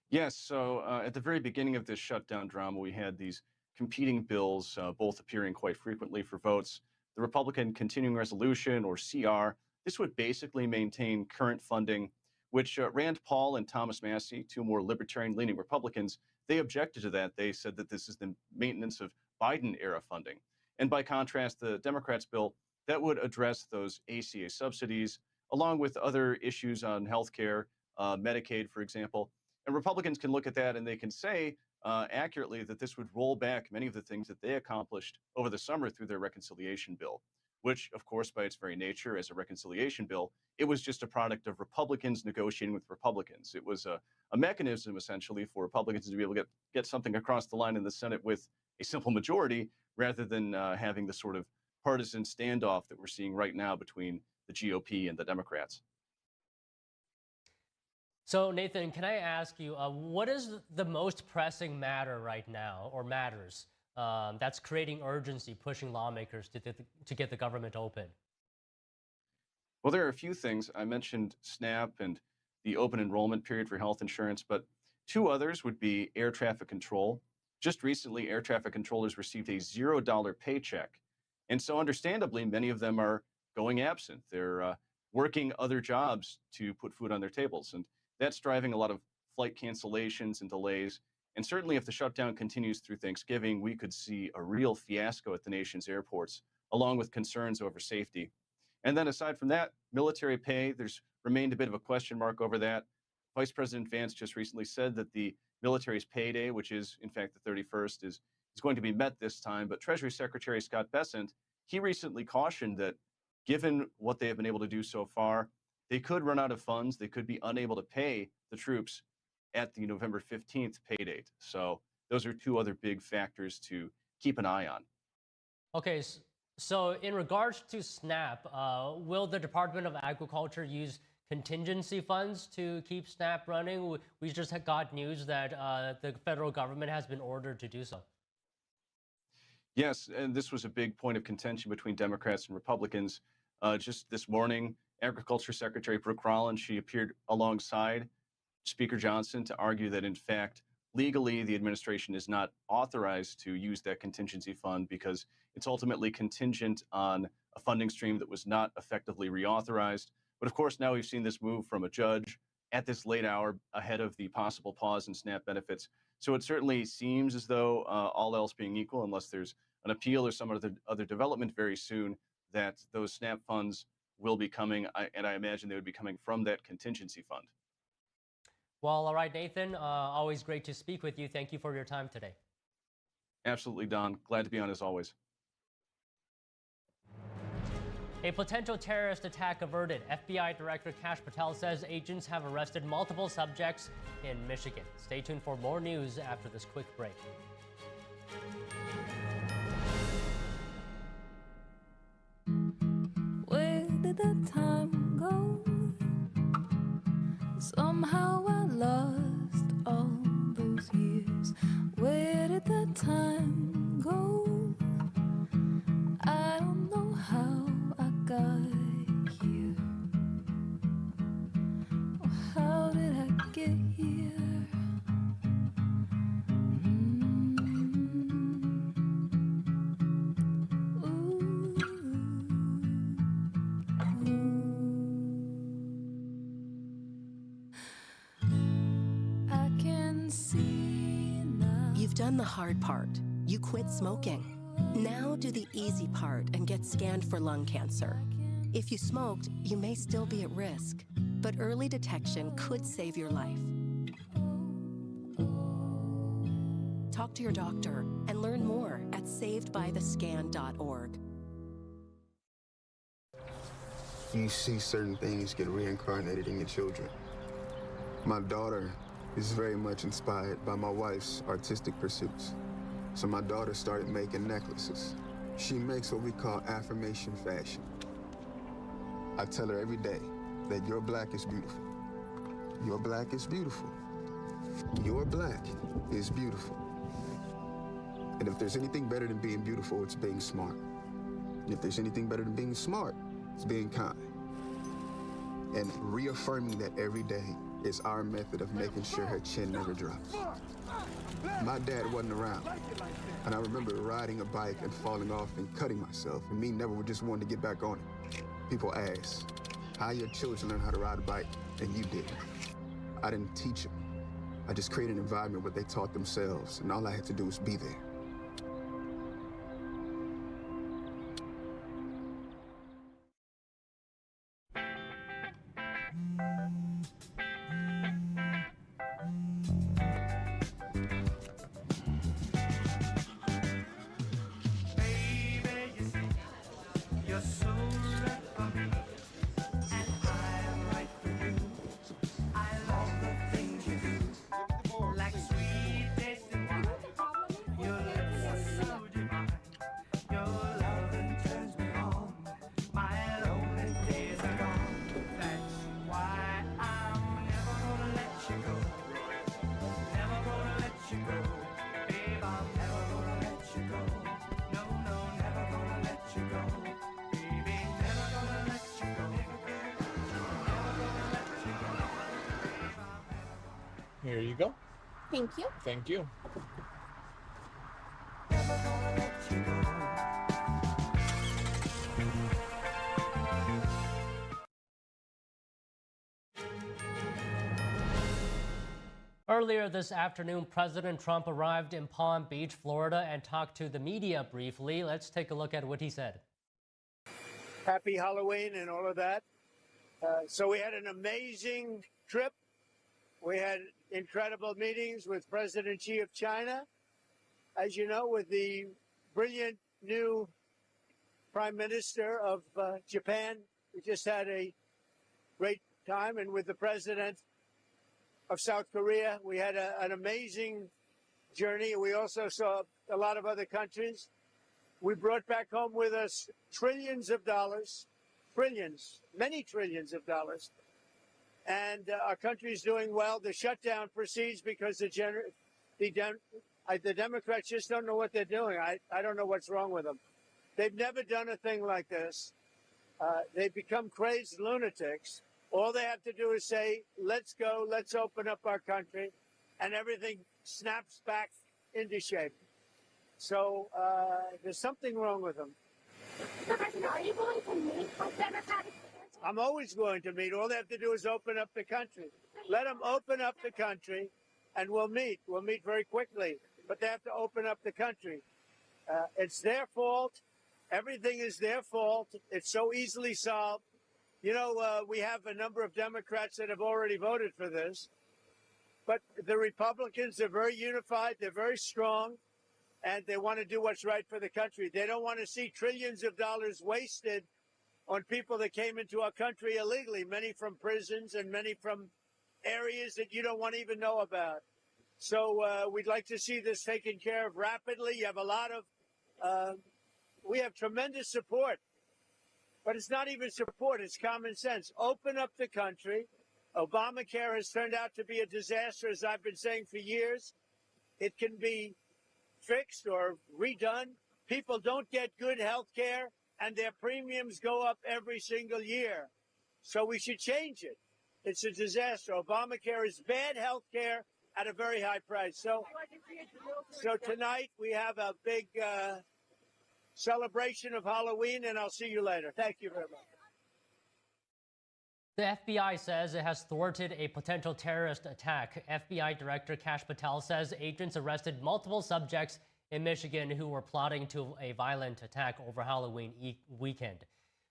Yes, so at the very beginning of this shutdown drama, we had these competing bills, both appearing quite frequently for votes. The Republican Continuing Resolution, or CR, this would basically maintain current funding, which Rand Paul and Thomas Massie, two more libertarian-leaning Republicans, they objected to that. They said that this is the maintenance of Biden-era funding. And by contrast, the Democrats' bill, that would address those ACA subsidies, along with other issues on healthcare, Medicaid, for example. And Republicans can look at that and they can say accurately that this would roll back many of the things that they accomplished over the summer through their reconciliation bill, which, of course, by its very nature as a reconciliation bill, it was just a product of Republicans negotiating with Republicans. It was a mechanism, essentially, for Republicans to be able to get something across the line in the Senate with a simple majority, rather than having the sort of partisan standoff that we're seeing right now between the GOP and the Democrats. So Nathan, can I ask you, what is the most pressing matter right now, or matters, that's creating urgency, pushing lawmakers to get the government open? Well, there are a few things. I mentioned SNAP and the open enrollment period for health insurance, but two others would be air traffic control. Just recently, air traffic controllers received a $0 paycheck. And so understandably, many of them are going absent. They're working other jobs to put food on their tables. And that's driving a lot of flight cancellations and delays. And certainly if the shutdown continues through Thanksgiving, we could see a real fiasco at the nation's airports, along with concerns over safety. And then aside from that, military pay, there's remained a bit of a question mark over that. Vice President Vance just recently said that the military's payday, which is in fact the 31st, is going to be met this time. But Treasury Secretary Scott Bessent, he recently cautioned that given what they have been able to do so far, they could run out of funds. They could be unable to pay the troops at the November 15th pay date. So those are two other big factors to keep an eye on. Okay, so in regards to SNAP, will the Department of Agriculture use contingency funds to keep SNAP running? We just got news that the federal government has been ordered to do so. Yes, and this was a big point of contention between Democrats and Republicans. Just this morning, Agriculture Secretary Brooke Rollins, she appeared alongside Speaker Johnson to argue that, in fact, legally, the administration is not authorized to use that contingency fund because it's ultimately contingent on a funding stream that was not effectively reauthorized. But of course, now we've seen this move from a judge at this late hour ahead of the possible pause in SNAP benefits. So it certainly seems as though all else being equal, unless there's an appeal or some other development very soon, that those SNAP funds will be coming, and I imagine they would be coming from that contingency fund. Well, all right, Nathan, always great to speak with you. Thank you for your time today. Absolutely, Don. Glad to be on as always. A potential terrorist attack averted. FBI Director Kash Patel says agents have arrested multiple subjects in Michigan. Stay tuned for more news after this quick break. Where did the time go? Somehow I lost all those years. Where did the time go? I don't know how I got here. Or how did I get here? You've done the hard part. You quit smoking. Now do the easy part and get scanned for lung cancer. If you smoked, you may still be at risk, but early detection could save your life. Talk to your doctor and learn more at savedbythescan.org. You see certain things get reincarnated in your children. My daughter is very much inspired by my wife's artistic pursuits. So my daughter started making necklaces. She makes what we call affirmation fashion. I tell her every day that your black is beautiful. Your black is beautiful. You're black is beautiful. And if there's anything better than being beautiful, it's being smart. And if there's anything better than being smart, it's being kind. And reaffirming that every day is our method of making sure her chin never drops. My dad wasn't around, and I remember riding a bike and falling off and cutting myself, and me never just wanted to get back on it. People ask, how your children learn how to ride a bike, and you didn't. I didn't teach them. I just created an environment where they taught themselves, and all I had to do was be there. Here you go. Thank you. Thank you. Earlier this afternoon, President Trump arrived in Palm Beach, Florida, and talked to the media briefly. Let's take a look at what he said. Happy Halloween and all of that. So we had an amazing trip. We had incredible meetings with President Xi of China. As you know, with the brilliant new Prime Minister of Japan, we just had a great time. And with the President of South Korea, we had an amazing journey. We also saw a lot of other countries. We brought back home with us trillions of dollars, trillions, many trillions of dollars. And our country is doing well. The shutdown proceeds because the Democrats just don't know what they're doing. I don't know what's wrong with them. They've never done a thing like this. They've become crazed lunatics. All they have to do is say, let's go, let's open up our country, and everything snaps back into shape. So there's something wrong with them. Are you going to meet with Democratic? I'm always going to meet. All they have to do is open up the country. Let them open up the country, and we'll meet. We'll meet very quickly. But they have to open up the country. It's their fault. Everything is their fault. It's so easily solved. You know, we have a number of Democrats that have already voted for this. But the Republicans are very unified. They're very strong. And they want to do what's right for the country. They don't want to see trillions of dollars wasted on people that came into our country illegally, many from prisons and many from areas that you don't want to even know about. So we'd like to see this taken care of rapidly. You have a lot of, we have tremendous support, but it's not even support, it's common sense. Open up the country. Obamacare has turned out to be a disaster, as I've been saying for years. It can be fixed or redone. People don't get good health care, and their premiums go up every single year. So we should change it. It's a disaster. Obamacare is bad health care at a very high price. So tonight we have a big celebration of Halloween, and I'll see you later. Thank you very much. The FBI says it has thwarted a potential terrorist attack. FBI Director Kash Patel says agents arrested multiple subjects in Michigan who were plotting to a violent attack over Halloween weekend.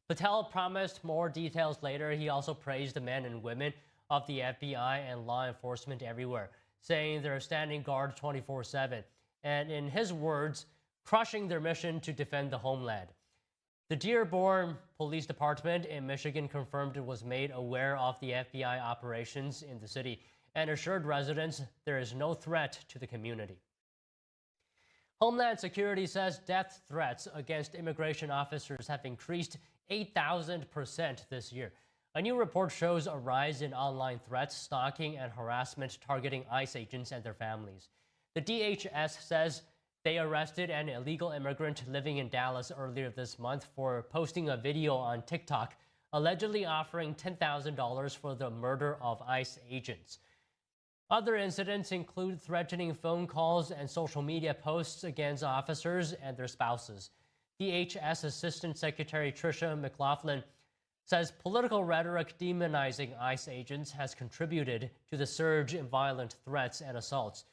Patel promised more details later. He also praised the men and women of the FBI and law enforcement everywhere, saying they're standing guard 24/7, and in his words, crushing their mission to defend the homeland. The Dearborn Police Department in Michigan confirmed it was made aware of the FBI operations in the city and assured residents there is no threat to the community. Homeland Security says death threats against immigration officers have increased 8,000% this year. A new report shows a rise in online threats, stalking, and harassment targeting ICE agents and their families. The DHS says they arrested an illegal immigrant living in Dallas earlier this month for posting a video on TikTok, allegedly offering $10,000 for the murder of ICE agents. Other incidents include threatening phone calls and social media posts against officers and their spouses. DHS Assistant Secretary Tricia McLaughlin says political rhetoric demonizing ICE agents has contributed to the surge in violent threats and assaults.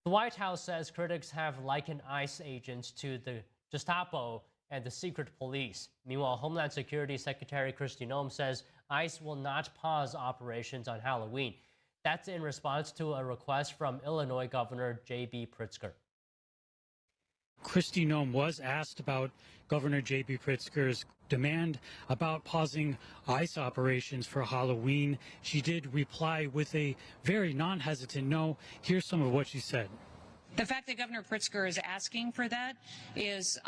The White House says critics have likened ICE agents to the Gestapo and the secret police. Meanwhile, Homeland Security Secretary Kristi Noem says ICE will not pause operations on Halloween. That's in response to a request from Illinois Governor J.B. Pritzker. Kristi Noem was asked about Governor J.B. Pritzker's demand about pausing ICE operations for Halloween. She did reply with a very non-hesitant no. Here's some of what she said. The fact that Governor Pritzker is asking for that is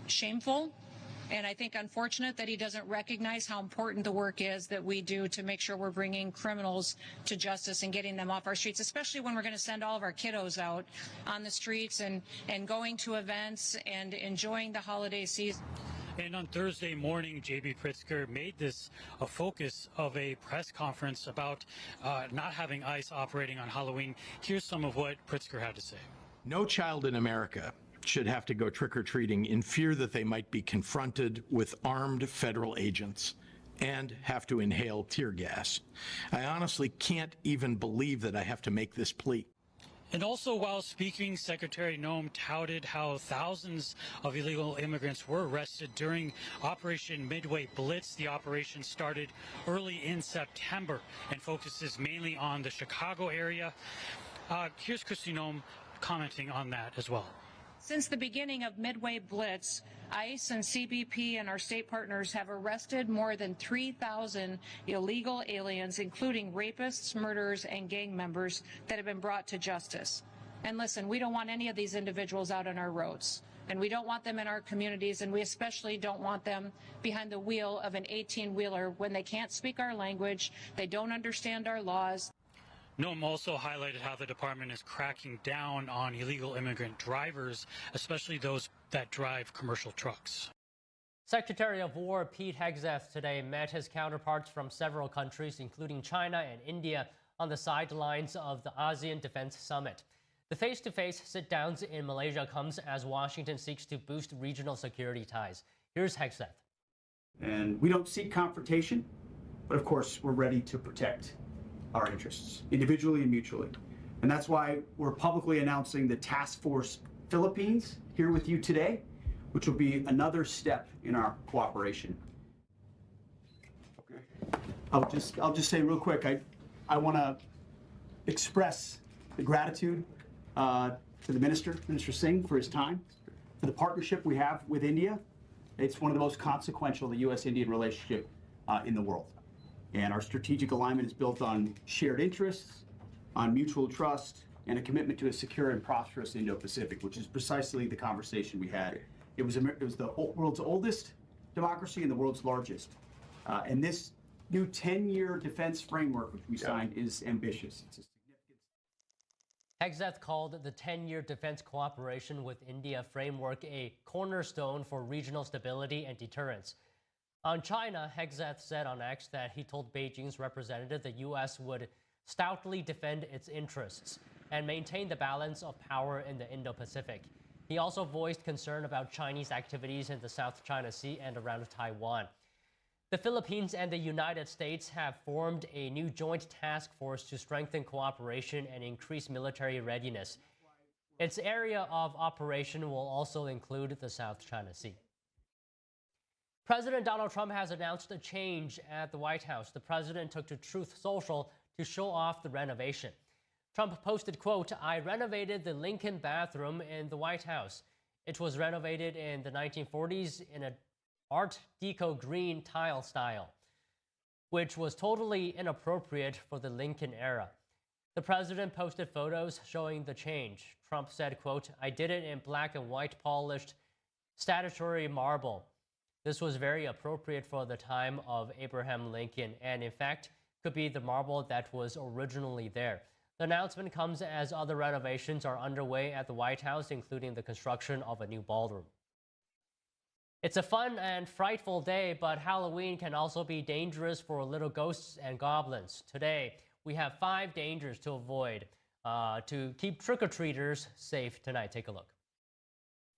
shameful. And I think unfortunate that he doesn't recognize how important the work is that we do to make sure we're bringing criminals to justice and getting them off our streets, especially when we're going to send all of our kiddos out on the streets and going to events and enjoying the holiday season. And on Thursday morning, J.B. Pritzker made this a focus of a press conference about not having ICE operating on Halloween. Here's some of what Pritzker had to say. No child in America should have to go trick-or-treating in fear that they might be confronted with armed federal agents and have to inhale tear gas. I honestly can't even believe that I have to make this plea. And also while speaking, Secretary Noem touted how thousands of illegal immigrants were arrested during Operation Midway Blitz. The operation started early in September and focuses mainly on the Chicago area. Here's Kristi Noem commenting on that as well. Since the beginning of Midway Blitz, ICE and CBP and our state partners have arrested more than 3,000 illegal aliens, including rapists, murderers, and gang members that have been brought to justice. And listen, we don't want any of these individuals out on our roads, and we don't want them in our communities, and we especially don't want them behind the wheel of an 18-wheeler when they can't speak our language, they don't understand our laws. Noem also highlighted how the department is cracking down on illegal immigrant drivers, especially those that drive commercial trucks. Secretary of War Pete Hegseth today met his counterparts from several countries, including China and India, on the sidelines of the ASEAN Defense Summit. The face-to-face sit-downs in Malaysia comes as Washington seeks to boost regional security ties. Here's Hegseth. And we don't seek confrontation, but of course we're ready to protect our interests, individually and mutually. And that's why we're publicly announcing the Task Force Philippines here with you today, which will be another step in our cooperation. Okay. I'll just say real quick, I want to express the gratitude to the Minister Singh, for his time, for the partnership we have with India. It's one of the most consequential, the U.S.-Indian relationship in the world. And our strategic alignment is built on shared interests, on mutual trust, and a commitment to a secure and prosperous Indo-Pacific, which is precisely the conversation we had. It was the world's oldest democracy and the world's largest. And this new 10-year defense framework, which we signed, is ambitious. It's a Hegseth called the 10-year defense cooperation with India framework a cornerstone for regional stability and deterrence. On China, Hegseth said on X that he told Beijing's representative the U.S. would stoutly defend its interests and maintain the balance of power in the Indo-Pacific. He also voiced concern about Chinese activities in the South China Sea and around Taiwan. The Philippines and the United States have formed a new joint task force to strengthen cooperation and increase military readiness. Its area of operation will also include the South China Sea. President Donald Trump has announced a change at the White House. The president took to Truth Social to show off the renovation. Trump posted, quote, "I renovated the Lincoln bathroom in the White House. It was renovated in the 1940s in an Art Deco green tile style, which was totally inappropriate for the Lincoln era." The president posted photos showing the change. Trump said, quote, "I did it in black and white polished statuary marble. This was very appropriate for the time of Abraham Lincoln, and in fact, could be the marble that was originally there. The announcement comes as other renovations are underway at the White House, including the construction of a new ballroom. It's a fun and frightful day, but Halloween can also be dangerous for little ghosts and goblins. Today, we have 5 dangers to avoid to keep trick-or-treaters safe tonight. Take a look.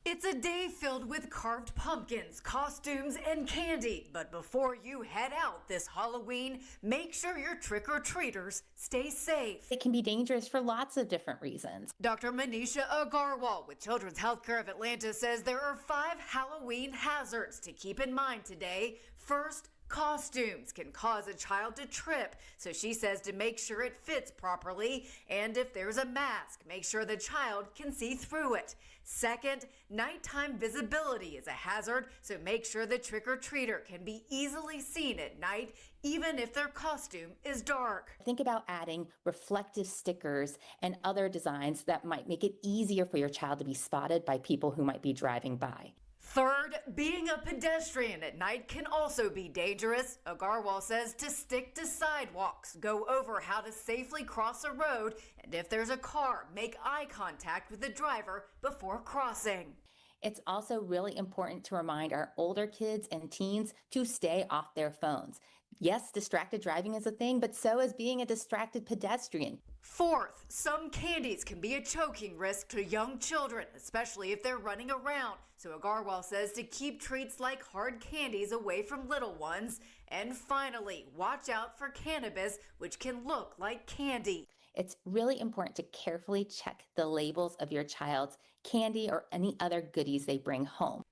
It's a day filled with carved pumpkins, costumes, and candy. But before you head out this Halloween, make sure your trick-or-treaters stay safe. It can be dangerous for lots of different reasons. Dr. Manisha Agarwal with Children's Healthcare of Atlanta says there are 5 Halloween hazards to keep in mind today. First, costumes can cause a child to trip, so she says to make sure it fits properly, and if there's a mask, make sure the child can see through it. Second, nighttime visibility is a hazard, so make sure the trick-or-treater can be easily seen at night, even if their costume is dark. Think about adding reflective stickers and other designs that might make it easier for your child to be spotted by people who might be driving by. Third, being a pedestrian at night can also be dangerous. Agarwal says to stick to sidewalks, go over how to safely cross a road, and if there's a car, make eye contact with the driver before crossing. It's also really important to remind our older kids and teens to stay off their phones. Yes, distracted driving is a thing, but so is being a distracted pedestrian. Fourth, some candies can be a choking risk to young children, especially if they're running around. So Agarwal says to keep treats like hard candies away from little ones. And finally, watch out for cannabis, which can look like candy. It's really important to carefully check the labels of your child's candy or any other goodies they bring home.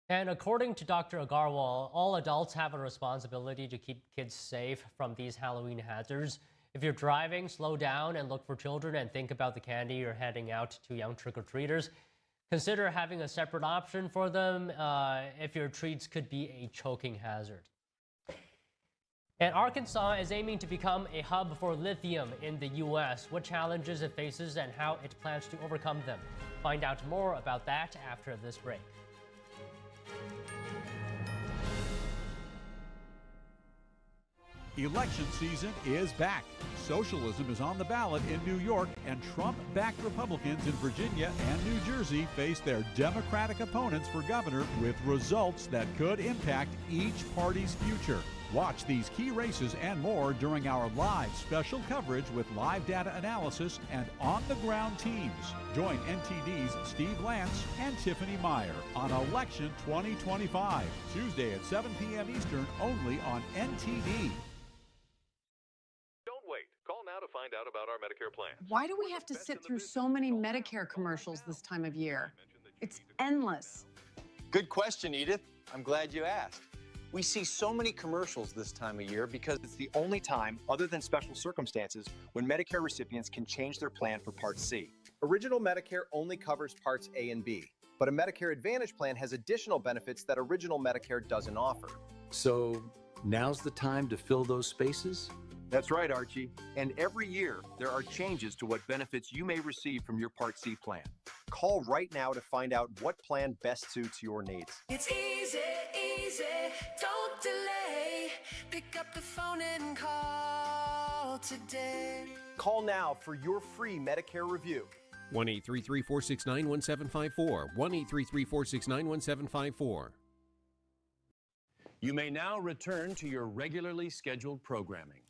And according to Dr. Agarwal, all adults have a responsibility to keep kids safe from these Halloween hazards. If you're driving, slow down and look for children and think about the candy you're handing out to young trick-or-treaters. Consider having a separate option for them if your treats could be a choking hazard. And Arkansas is aiming to become a hub for lithium in the U.S. What challenges it faces and how it plans to overcome them. Find out more about that after this break. Election season is back. Socialism is on the ballot in New York, and Trump-backed Republicans in Virginia and New Jersey face their Democratic opponents for governor with results that could impact each party's future. Watch these key races and more during our live special coverage with live data analysis and on-the-ground teams. Join NTD's Steve Lance and Tiffany Meyer on Election 2025, Tuesday at 7 p.m. Eastern, only on NTD. Call now to find out about our Medicare plan. Why do we have to sit through so many Medicare commercials this time of year? It's endless. Good question, Edith. I'm glad you asked. We see so many commercials this time of year because it's the only time, other than special circumstances, when Medicare recipients can change their plan for Part C. Original Medicare only covers Parts A and B, but a Medicare Advantage plan has additional benefits that Original Medicare doesn't offer. So now's the time to fill those spaces? That's right, Archie. And every year, there are changes to what benefits you may receive from your Part C plan. Call right now to find out what plan best suits your needs. It's easy, easy, don't delay. Pick up the phone and call today. Call now for your free Medicare review. 1-833-469-1754. 1-833-469-1754. You may now return to your regularly scheduled programming.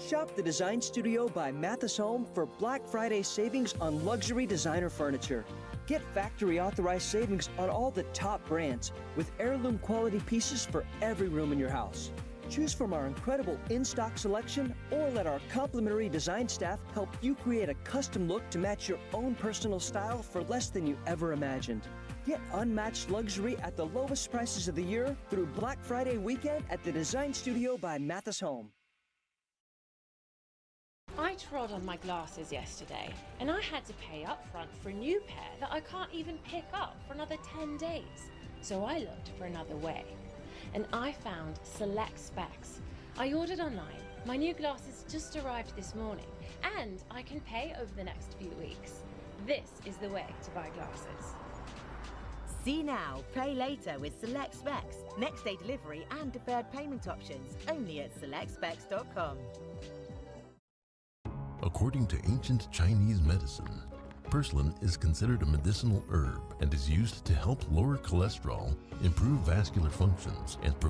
Shop the Design Studio by Mathis Home for Black Friday savings on luxury designer furniture. Get factory authorized savings on all the top brands with heirloom quality pieces for every room in your house. Choose from our incredible in-stock selection or let our complimentary design staff help you create a custom look to match your own personal style for less than you ever imagined. Get unmatched luxury at the lowest prices of the year through Black Friday weekend at the Design Studio by Mathis Home. I trod on my glasses yesterday, and I had to pay up front for a new pair that I can't even pick up for another 10 days. So I looked for another way, and I found Select Specs. I ordered online. My new glasses just arrived this morning, and I can pay over the next few weeks. This is the way to buy glasses. See now, pay later with Select Specs. Next day delivery and deferred payment options. Only at selectspecs.com. According to ancient Chinese medicine, purslane is considered a medicinal herb and is used to help lower cholesterol, improve vascular functions, and